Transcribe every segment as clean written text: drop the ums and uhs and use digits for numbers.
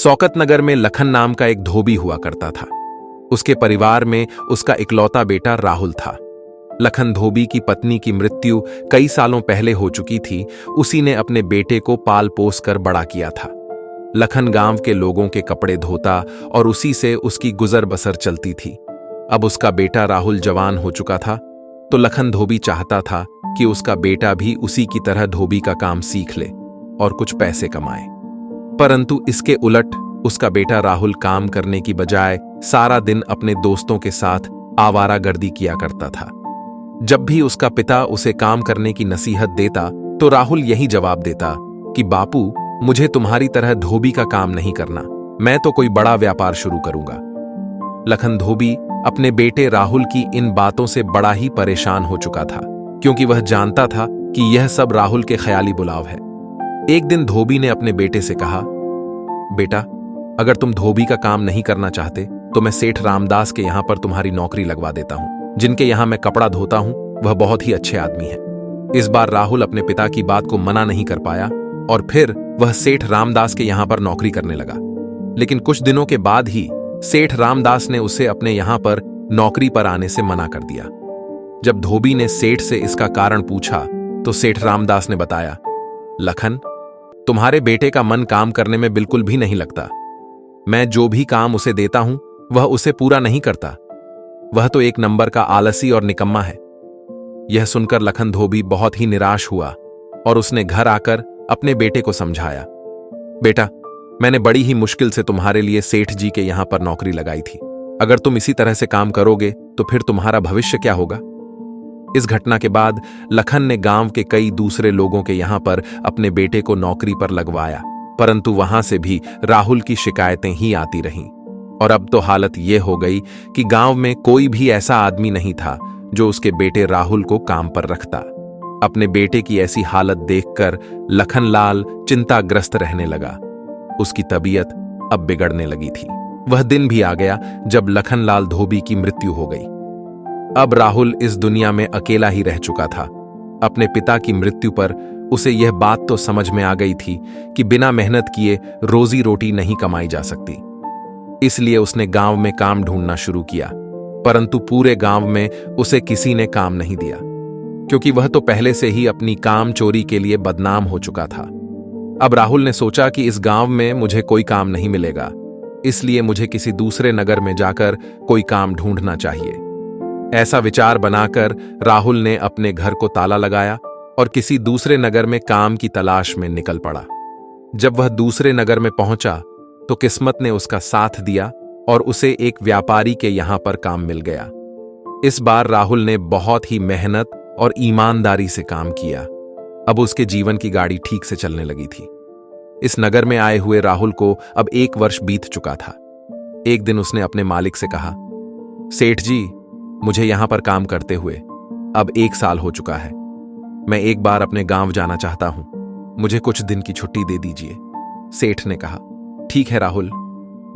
शौकत नगर में लखन नाम का एक धोबी हुआ करता था। उसके परिवार में उसका इकलौता बेटा राहुल था। लखन धोबी की पत्नी की मृत्यु कई सालों पहले हो चुकी थी। उसी ने अपने बेटे को पाल पोस कर बड़ा किया था। लखन गांव के लोगों के कपड़े धोता और उसी से उसकी गुजर बसर चलती थी। अब उसका बेटा राहुल जवान हो चुका था, तो लखन धोबी चाहता था कि उसका बेटा भी उसी की तरह धोबी का काम सीख ले और कुछ पैसे कमाए। परंतु इसके उलट उसका बेटा राहुल काम करने की बजाय सारा दिन अपने दोस्तों के साथ आवारागर्दी किया करता था। जब भी उसका पिता उसे काम करने की नसीहत देता तो राहुल यही जवाब देता कि बापू, मुझे तुम्हारी तरह धोबी का काम नहीं करना, मैं तो कोई बड़ा व्यापार शुरू करूंगा। लखन धोबी अपने बेटे राहुल की इन बातों से बड़ा ही परेशान हो चुका था, क्योंकि वह जानता था कि यह सब राहुल के ख्याली बुलाव है। एक दिन धोबी ने अपने बेटे से कहा, बेटा, अगर तुम धोबी का काम नहीं करना चाहते तो मैं सेठ रामदास के यहां पर तुम्हारी नौकरी लगवा देता हूं। जिनके यहां मैं कपड़ा धोता हूं वह बहुत ही अच्छे आदमी हैं। इस बार राहुल अपने पिता की बात को मना नहीं कर पाया और फिर वह सेठ रामदास के यहां पर नौकरी करने लगा। लेकिन कुछ दिनों के बाद ही सेठ रामदास ने उसे अपने यहां पर नौकरी पर आने से मना कर दिया। जब धोबी ने सेठ से इसका कारण पूछा तो सेठ रामदास ने बताया, लखन, तुम्हारे बेटे का मन काम करने में बिल्कुल भी नहीं लगता। मैं जो भी काम उसे देता हूं वह उसे पूरा नहीं करता। वह तो एक नंबर का आलसी और निकम्मा है। यह सुनकर लखन धोबी बहुत ही निराश हुआ और उसने घर आकर अपने बेटे को समझाया, बेटा, मैंने बड़ी ही मुश्किल से तुम्हारे लिए सेठ जी के यहां पर नौकरी लगाई थी। अगर तुम इसी तरह से काम करोगे तो फिर तुम्हारा भविष्य क्या होगा। इस घटना के बाद लखन ने गांव के कई दूसरे लोगों के यहां पर अपने बेटे को नौकरी पर लगवाया, परंतु वहां से भी राहुल की शिकायतें ही आती रहीं। और अब तो हालत यह हो गई कि गांव में कोई भी ऐसा आदमी नहीं था जो उसके बेटे राहुल को काम पर रखता। अपने बेटे की ऐसी हालत देखकर लखनलाल चिंताग्रस्त रहने लगा। उसकी तबीयत अब बिगड़ने लगी थी। वह दिन भी आ गया जब लखनलाल धोबी की मृत्यु हो गई। अब राहुल इस दुनिया में अकेला ही रह चुका था। अपने पिता की मृत्यु पर उसे यह बात तो समझ में आ गई थी कि बिना मेहनत किए रोजी रोटी नहीं कमाई जा सकती। इसलिए उसने गांव में काम ढूंढना शुरू किया, परंतु पूरे गांव में उसे किसी ने काम नहीं दिया, क्योंकि वह तो पहले से ही अपनी काम चोरी के लिए बदनाम हो चुका था। अब राहुल ने सोचा कि इस गांव में मुझे कोई काम नहीं मिलेगा, इसलिए मुझे किसी दूसरे नगर में जाकर कोई काम ढूंढना चाहिए। ऐसा विचार बनाकर राहुल ने अपने घर को ताला लगाया और किसी दूसरे नगर में काम की तलाश में निकल पड़ा। जब वह दूसरे नगर में पहुंचा तो किस्मत ने उसका साथ दिया और उसे एक व्यापारी के यहां पर काम मिल गया। इस बार राहुल ने बहुत ही मेहनत और ईमानदारी से काम किया। अब उसके जीवन की गाड़ी ठीक से चलने लगी थी। इस नगर में आए हुए राहुल को अब 1 वर्ष बीत चुका था। एक दिन उसने अपने मालिक से कहा, सेठ जी, मुझे यहां पर काम करते हुए अब 1 साल हो चुका है। मैं एक बार अपने गांव जाना चाहता हूं, मुझे कुछ दिन की छुट्टी दे दीजिए। सेठ ने कहा, ठीक है राहुल,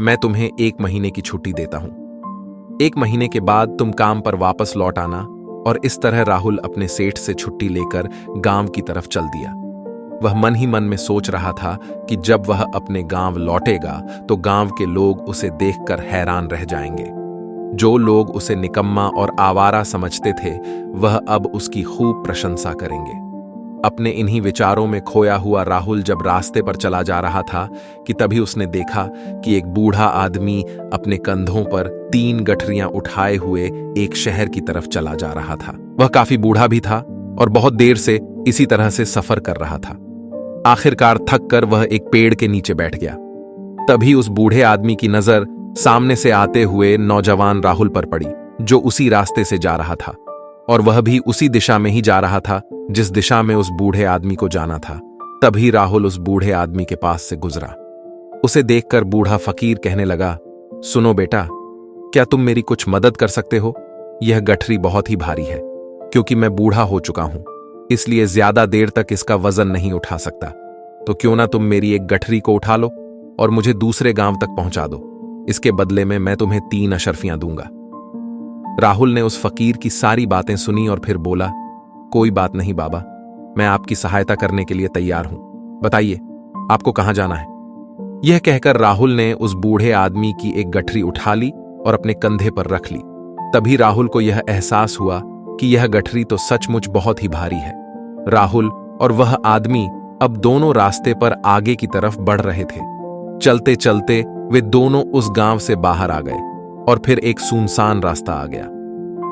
मैं तुम्हें 1 महीने की छुट्टी देता हूं। 1 महीने के बाद तुम काम पर वापस लौट आना। और इस तरह राहुल अपने सेठ से छुट्टी लेकर गांव की तरफ चल दिया। वह मन ही मन में सोच रहा था कि जब वह अपने गांव लौटेगा तो गांव के लोग उसे देखकर हैरान रह जाएंगे। जो लोग उसे निकम्मा और आवारा समझते थे वह अब उसकी खूब प्रशंसा करेंगे। अपने इन्हीं विचारों में खोया हुआ राहुल जब रास्ते पर चला जा रहा था कि तभी उसने देखा कि एक बूढ़ा आदमी अपने कंधों पर 3 गठरियां उठाए हुए एक शहर की तरफ चला जा रहा था। वह काफी बूढ़ा भी था और बहुत देर से इसी तरह से सफर कर रहा था। आखिरकार थक कर वह एक पेड़ के नीचे बैठ गया। तभी उस बूढ़े आदमी की नजर सामने से आते हुए नौजवान राहुल पर पड़ी, जो उसी रास्ते से जा रहा था और वह भी उसी दिशा में ही जा रहा था जिस दिशा में उस बूढ़े आदमी को जाना था। तभी राहुल उस बूढ़े आदमी के पास से गुजरा। उसे देखकर बूढ़ा फकीर कहने लगा, सुनो बेटा, क्या तुम मेरी कुछ मदद कर सकते हो? यह गठरी बहुत ही भारी है, क्योंकि मैं बूढ़ा हो चुका हूं, इसलिए ज्यादा देर तक इसका वजन नहीं उठा सकता। तो क्यों ना तुम मेरी एक गठरी को उठा लो और मुझे दूसरे गांव तक पहुंचा दो। इसके बदले में मैं तुम्हें 3 अशर्फियां दूंगा। राहुल ने उस फकीर की सारी बातें सुनी और फिर बोला, कोई बात नहीं बाबा, मैं आपकी सहायता करने के लिए तैयार हूं। बताइए, आपको कहां जाना है? यह कहकर राहुल ने उस बूढ़े आदमी की एक गठरी उठा ली और अपने कंधे पर रख ली। तभी राहुल को यह एहसास हुआ कि यह गठरी तो सचमुच बहुत ही भारी है। राहुल और वह आदमी अब दोनों रास्ते पर आगे की तरफ बढ़ रहे थे। चलते चलते वे दोनों उस गांव से बाहर आ गए और फिर एक सुनसान रास्ता आ गया।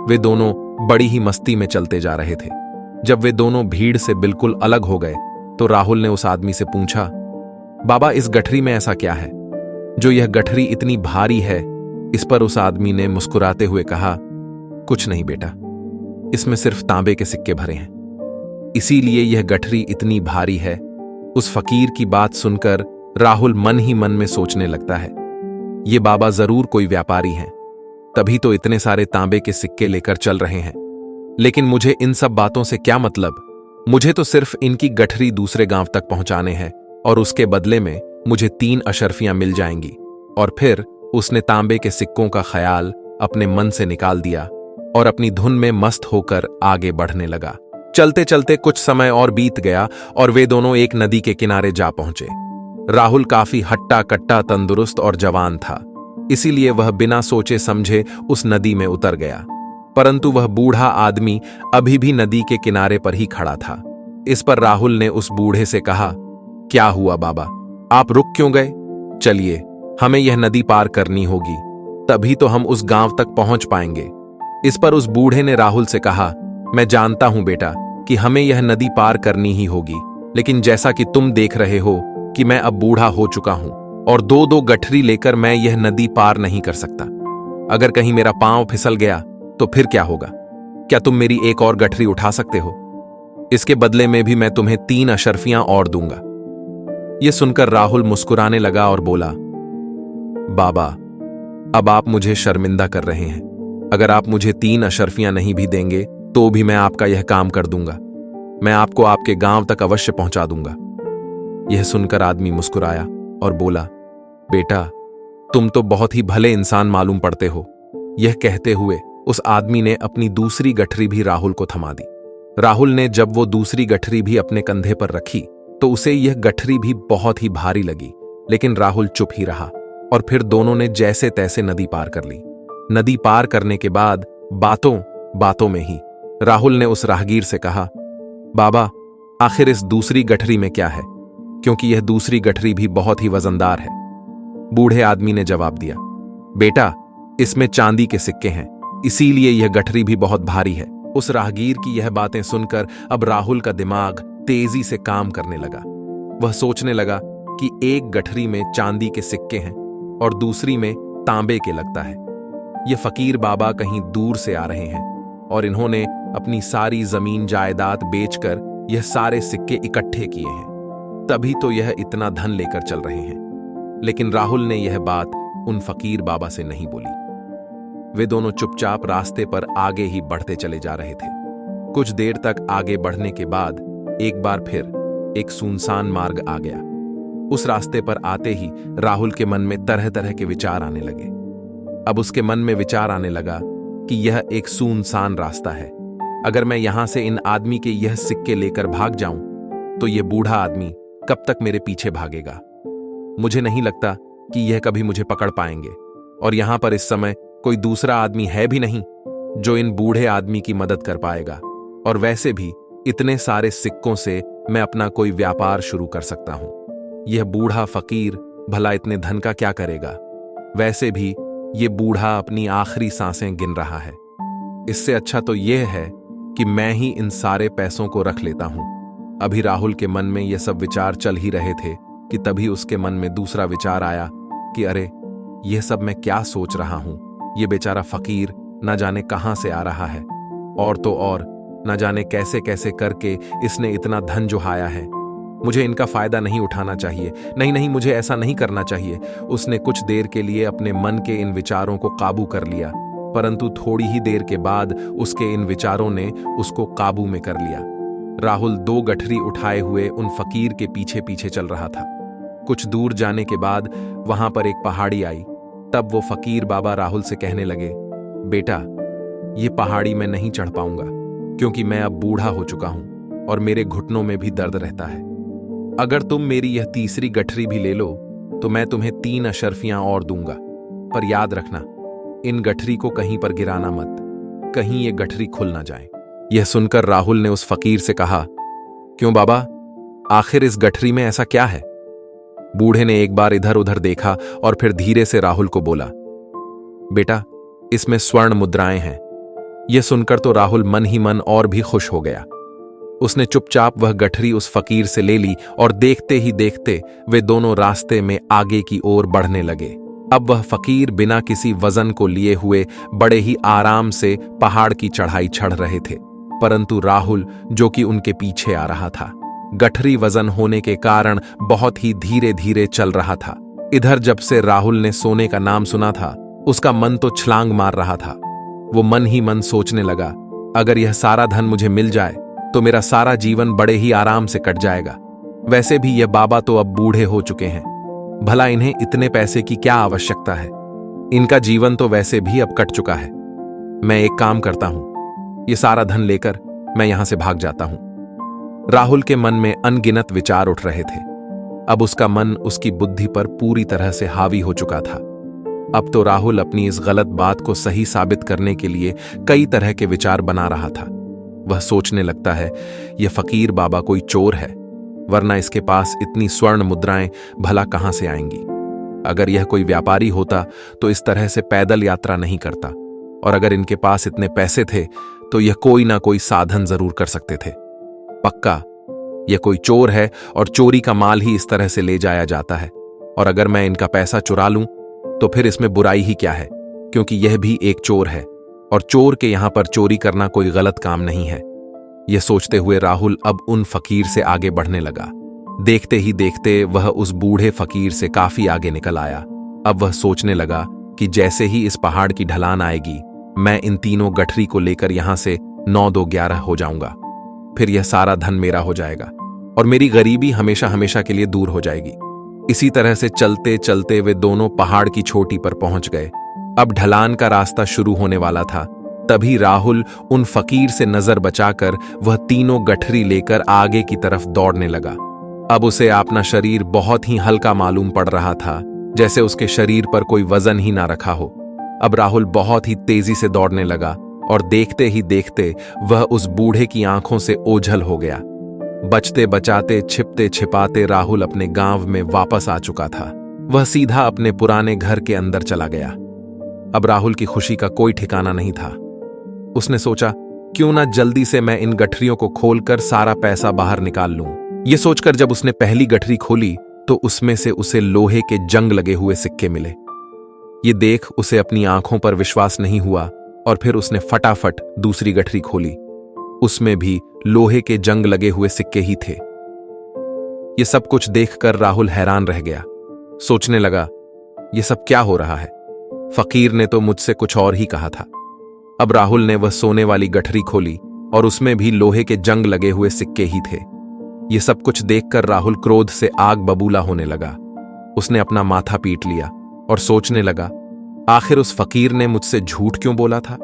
वे दोनों बड़ी ही मस्ती में चलते जा रहे थे। जब वे दोनों भीड़ से बिल्कुल अलग हो गए तो राहुल ने उस आदमी से पूछा, बाबा, इस गठरी में ऐसा क्या है जो यह गठरी इतनी भारी है? इस पर उस आदमी ने मुस्कुराते हुए कहा, कुछ नहीं बेटा, इसमें सिर्फ तांबे के सिक्के भरे हैं, इसीलिए यह गठरी इतनी भारी है। उस फकीर की बात सुनकर राहुल मन ही मन में सोचने लगता है, ये बाबा जरूर कोई व्यापारी हैं, तभी तो इतने सारे तांबे के सिक्के लेकर चल रहे हैं। लेकिन मुझे इन सब बातों से क्या मतलब? मुझे तो सिर्फ इनकी गठरी दूसरे गांव तक पहुंचाने हैं और उसके बदले में मुझे 3 अशर्फियां मिल जाएंगी। और फिर उसने तांबे के सिक्कों का ख्याल अपने मन से निकाल दिया और अपनी धुन में मस्त होकर आगे बढ़ने लगा। चलते चलते कुछ समय और बीत गया और वे दोनों एक नदी के किनारे जा पहुंचे। राहुल काफी हट्टा कट्टा, तंदुरुस्त और जवान था, इसीलिए वह बिना सोचे समझे उस नदी में उतर गया। परंतु वह बूढ़ा आदमी अभी भी नदी के किनारे पर ही खड़ा था। इस पर राहुल ने उस बूढ़े से कहा, क्या हुआ बाबा, आप रुक क्यों गए? चलिए, हमें यह नदी पार करनी होगी, तभी तो हम उस गांव तक पहुंच पाएंगे। इस पर उस बूढ़े ने राहुल से कहा, मैं जानता हूं बेटा कि हमें यह नदी पार करनी ही होगी, लेकिन जैसा कि तुम देख रहे हो कि मैं अब बूढ़ा हो चुका हूं और 2-2 गठरी लेकर मैं यह नदी पार नहीं कर सकता। अगर कहीं मेरा पांव फिसल गया तो फिर क्या होगा? क्या तुम मेरी एक और गठरी उठा सकते हो? इसके बदले में भी मैं तुम्हें 3 अशर्फियां और दूंगा। यह सुनकर राहुल मुस्कुराने लगा और बोला, बाबा, अब आप मुझे शर्मिंदा कर रहे हैं। अगर आप मुझे 3 अशर्फियां नहीं भी देंगे तो भी मैं आपका यह काम कर दूंगा। मैं आपको आपके गांव तक अवश्य पहुंचा दूंगा। यह सुनकर आदमी मुस्कुराया और बोला, बेटा, तुम तो बहुत ही भले इंसान मालूम पड़ते हो। यह कहते हुए उस आदमी ने अपनी दूसरी गठरी भी राहुल को थमा दी। राहुल ने जब वो दूसरी गठरी भी अपने कंधे पर रखी तो उसे यह गठरी भी बहुत ही भारी लगी, लेकिन राहुल चुप ही रहा और फिर दोनों ने जैसे तैसे नदी पार कर ली। नदी पार करने के बाद बातों बातों में ही राहुल ने उस राहगीर से कहा, बाबा, आखिर इस दूसरी गठरी में क्या है? क्योंकि यह दूसरी गठरी भी बहुत ही वजनदार है। बूढ़े आदमी ने जवाब दिया, बेटा, इसमें चांदी के सिक्के हैं, इसीलिए यह गठरी भी बहुत भारी है। उस राहगीर की यह बातें सुनकर अब राहुल का दिमाग तेजी से काम करने लगा। वह सोचने लगा कि एक गठरी में चांदी के सिक्के हैं और दूसरी में तांबे के लगता है। ये फकीर बाबा कहीं दूर से आ रहे हैं और इन्होंने अपनी सारी जमीन जायदाद बेचकर यह सारे सिक्के इकट्ठे किए हैं, तभी तो यह इतना धन लेकर चल रहे हैं। लेकिन राहुल ने यह बात उन फकीर बाबा से नहीं बोली। वे दोनों चुपचाप रास्ते पर आगे ही बढ़ते चले जा रहे थे। कुछ देर तक आगे बढ़ने के बाद एक बार फिर एक सुनसान मार्ग आ गया। उस रास्ते पर आते ही राहुल के मन में तरह तरह के विचार आने लगे। अब उसके मन में विचार आने लगा कि यह एक सुनसान रास्ता है। अगर मैं यहां से इन आदमी के यह सिक्के लेकर भाग जाऊं तो यह बूढ़ा आदमी कब तक मेरे पीछे भागेगा? मुझे नहीं लगता कि यह कभी मुझे पकड़ पाएंगे। और यहां पर इस समय कोई दूसरा आदमी है भी नहीं जो इन बूढ़े आदमी की मदद कर पाएगा। और वैसे भी इतने सारे सिक्कों से मैं अपना कोई व्यापार शुरू कर सकता हूं। यह बूढ़ा फकीर भला इतने धन का क्या करेगा? वैसे भी ये बूढ़ा अपनी आखिरी सांसें गिन रहा है। इससे अच्छा तो यह है कि मैं ही इन सारे पैसों को रख लेता हूं। अभी राहुल के मन में ये सब विचार चल ही रहे थे कि तभी उसके मन में दूसरा विचार आया कि अरे, यह सब मैं क्या सोच रहा हूं? ये बेचारा फकीर न जाने कहां से आ रहा है, और तो और न जाने कैसे कैसे करके इसने इतना धन जुहाया है। मुझे इनका फायदा नहीं उठाना चाहिए। नहीं नहीं, मुझे ऐसा नहीं करना चाहिए। उसने कुछ देर के लिए अपने मन के इन विचारों को काबू कर लिया, परंतु थोड़ी ही देर के बाद उसके इन विचारों ने उसको काबू में कर लिया। राहुल 2 गठरी उठाए हुए उन फकीर के पीछे पीछे चल रहा था। कुछ दूर जाने के बाद वहां पर एक पहाड़ी आई। तब वो फकीर बाबा राहुल से कहने लगे, बेटा, ये पहाड़ी मैं नहीं चढ़ पाऊंगा क्योंकि मैं अब बूढ़ा हो चुका हूं और मेरे घुटनों में भी दर्द रहता है। अगर तुम मेरी यह तीसरी गठरी भी ले लो तो मैं तुम्हें 3 अशर्फियां और दूंगा, पर याद रखना इन गठरी को कहीं पर गिराना मत, कहीं ये गठरी खुल ना जाए। यह सुनकर राहुल ने उस फकीर से कहा, क्यों बाबा, आखिर इस गठरी में ऐसा क्या है? बूढ़े ने एक बार इधर उधर देखा और फिर धीरे से राहुल को बोला, बेटा, इसमें स्वर्ण मुद्राएं हैं। यह सुनकर तो राहुल मन ही मन और भी खुश हो गया। उसने चुपचाप वह गठरी उस फकीर से ले ली और देखते ही देखते वे दोनों रास्ते में आगे की ओर बढ़ने लगे। अब वह फकीर बिना किसी वजन को लिए हुए बड़े ही आराम से पहाड़ की चढ़ाई चढ़ रहे थे, परंतु राहुल, जो कि उनके पीछे आ रहा था, गठरी वजन होने के कारण बहुत ही धीरे धीरे चल रहा था। इधर जब से राहुल ने सोने का नाम सुना था, उसका मन तो छलांग मार रहा था। वो मन ही मन सोचने लगा, अगर यह सारा धन मुझे मिल जाए तो मेरा सारा जीवन बड़े ही आराम से कट जाएगा। वैसे भी यह बाबा तो अब बूढ़े हो चुके हैं, भला इन्हें इतने पैसे की क्या आवश्यकता है? इनका जीवन तो वैसे भी अब कट चुका है। मैं एक काम करता हूं, ये सारा धन लेकर मैं यहां से भाग जाता हूं। राहुल के मन में अनगिनत विचार उठ रहे थे। अब उसका मन उसकी बुद्धि पर पूरी तरह से हावी हो चुका था। अब तो राहुल अपनी इस गलत बात को सही साबित करने के लिए कई तरह के विचार बना रहा था। वह सोचने लगता है, यह फकीर बाबा कोई चोर है, वरना इसके पास इतनी स्वर्ण मुद्राएं भला कहां से आएंगी? अगर यह कोई व्यापारी होता तो इस तरह से पैदल यात्रा नहीं करता, और अगर इनके पास इतने पैसे थे तो यह कोई ना कोई साधन जरूर कर सकते थे। पक्का यह कोई चोर है और चोरी का माल ही इस तरह से ले जाया जाता है। और अगर मैं इनका पैसा चुरा लूं तो फिर इसमें बुराई ही क्या है, क्योंकि यह भी एक चोर है और चोर के यहां पर चोरी करना कोई गलत काम नहीं है। यह सोचते हुए राहुल अब उन फकीर से आगे बढ़ने लगा। देखते ही देखते वह उस बूढ़े फकीर से काफी आगे निकल आया। अब वह सोचने लगा कि जैसे ही इस पहाड़ की ढलान आएगी, मैं इन तीनों गठरी को लेकर यहां से 9-2-11 हो जाऊंगा। फिर यह सारा धन मेरा हो जाएगा और मेरी गरीबी हमेशा हमेशा के लिए दूर हो जाएगी। इसी तरह से चलते चलते वे दोनों पहाड़ की चोटी पर पहुंच गए। अब ढलान का रास्ता शुरू होने वाला था। तभी राहुल उन फकीर से नजर बचाकर वह तीनों गठरी लेकर आगे की तरफ दौड़ने लगा। अब उसे अपना शरीर बहुत ही हल्का मालूम पड़ रहा था, जैसे उसके शरीर पर कोई वजन ही ना रखा हो। अब राहुल बहुत ही तेजी से दौड़ने लगा और देखते ही देखते वह उस बूढ़े की आंखों से ओझल हो गया। बचते बचाते, छिपते छिपाते राहुल अपने गांव में वापस आ चुका था। वह सीधा अपने पुराने घर के अंदर चला गया। अब राहुल की खुशी का कोई ठिकाना नहीं था। उसने सोचा, क्यों ना जल्दी से मैं इन गठरियों को खोलकर सारा पैसा बाहर निकाल लूं। यह सोचकर जब उसने पहली गठरी खोली तो उसमें से उसे लोहे के जंग लगे हुए सिक्के मिले। ये देख उसे अपनी आंखों पर विश्वास नहीं हुआ और फिर उसने फटाफट दूसरी गठरी खोली। उसमें भी लोहे के जंग लगे हुए सिक्के ही थे। ये सब कुछ देखकर राहुल हैरान रह गया। सोचने लगा, ये सब क्या हो रहा है? फकीर ने तो मुझसे कुछ और ही कहा था। अब राहुल ने वह सोने वाली गठरी खोली और उसमें भी लोहे के जंग लगे हुए सिक्के ही थे। ये सब कुछ देखकर राहुल क्रोध से आग बबूला होने लगा। उसने अपना माथा पीट लिया और सोचने लगा, आखिर उस फकीर ने मुझसे झूठ क्यों बोला था?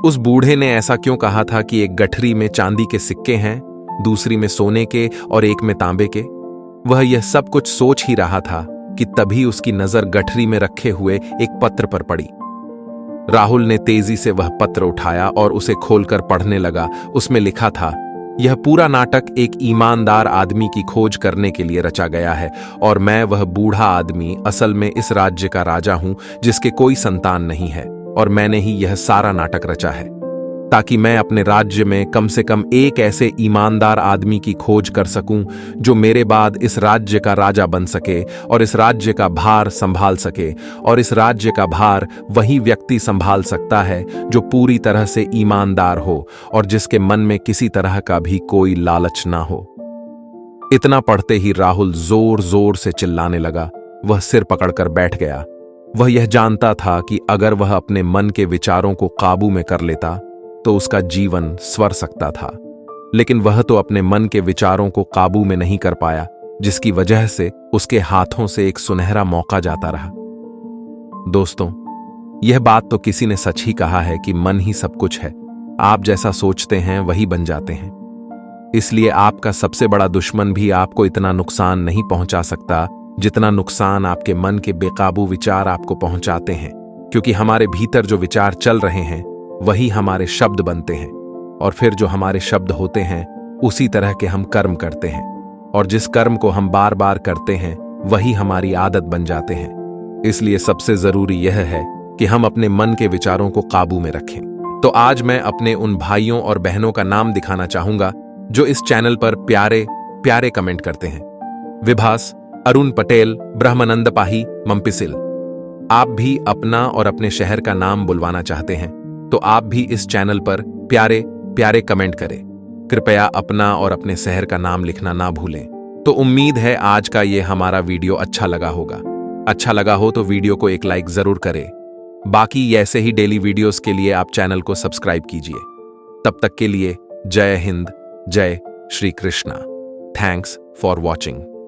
उस बूढ़े ने ऐसा क्यों कहा था कि एक गठरी में चांदी के सिक्के हैं, दूसरी में सोने के और एक में तांबे के? वह यह सब कुछ सोच ही रहा था कि तभी उसकी नजर गठरी में रखे हुए एक पत्र पर पड़ी। राहुल ने तेजी से वह पत्र उठाया और उसे खोलकर पढ़ने लगा। उसमें लिखा था, यह पूरा नाटक एक ईमानदार आदमी की खोज करने के लिए रचा गया है और मैं वह बूढ़ा आदमी असल में इस राज्य का राजा हूं जिसके कोई संतान नहीं है, और मैंने ही यह सारा नाटक रचा है ताकि मैं अपने राज्य में कम से कम एक ऐसे ईमानदार आदमी की खोज कर सकूं जो मेरे बाद इस राज्य का राजा बन सके और इस राज्य का भार संभाल सके। और इस राज्य का भार वही व्यक्ति संभाल सकता है जो पूरी तरह से ईमानदार हो और जिसके मन में किसी तरह का भी कोई लालच ना हो। इतना पढ़ते ही राहुल जोर जोर से चिल्लाने लगा। वह सिर पकड़कर बैठ गया। वह यह जानता था कि अगर वह अपने मन के विचारों को काबू में कर लेता तो उसका जीवन स्वर सकता था, लेकिन वह तो अपने मन के विचारों को काबू में नहीं कर पाया, जिसकी वजह से उसके हाथों से एक सुनहरा मौका जाता रहा। दोस्तों, यह बात तो किसी ने सच ही कहा है कि मन ही सब कुछ है। आप जैसा सोचते हैं वही बन जाते हैं। इसलिए आपका सबसे बड़ा दुश्मन भी आपको इतना नुकसान नहीं पहुंचा सकता जितना नुकसान आपके मन के बेकाबू विचार आपको पहुंचाते हैं, क्योंकि हमारे भीतर जो विचार चल रहे हैं वही हमारे शब्द बनते हैं, और फिर जो हमारे शब्द होते हैं उसी तरह के हम कर्म करते हैं, और जिस कर्म को हम बार बार करते हैं वही हमारी आदत बन जाते हैं। इसलिए सबसे जरूरी यह है कि हम अपने मन के विचारों को काबू में रखें। तो आज मैं अपने उन भाइयों और बहनों का नाम दिखाना चाहूंगा जो इस चैनल पर प्यारे प्यारे कमेंट करते हैं। विभास, अरुण पटेल, ब्रह्मानंद पाही, मम्पिसिल। आप भी अपना और अपने शहर का नाम बुलवाना चाहते हैं तो आप भी इस चैनल पर प्यारे प्यारे कमेंट करें। कृपया अपना और अपने शहर का नाम लिखना ना भूलें। तो उम्मीद है आज का ये हमारा वीडियो अच्छा लगा होगा। अच्छा लगा हो तो वीडियो को एक लाइक जरूर करें। बाकी ऐसे ही डेली वीडियोस के लिए आप चैनल को सब्सक्राइब कीजिए। तब तक के लिए जय हिंद, जय Shri Krishna. Thanks for watching.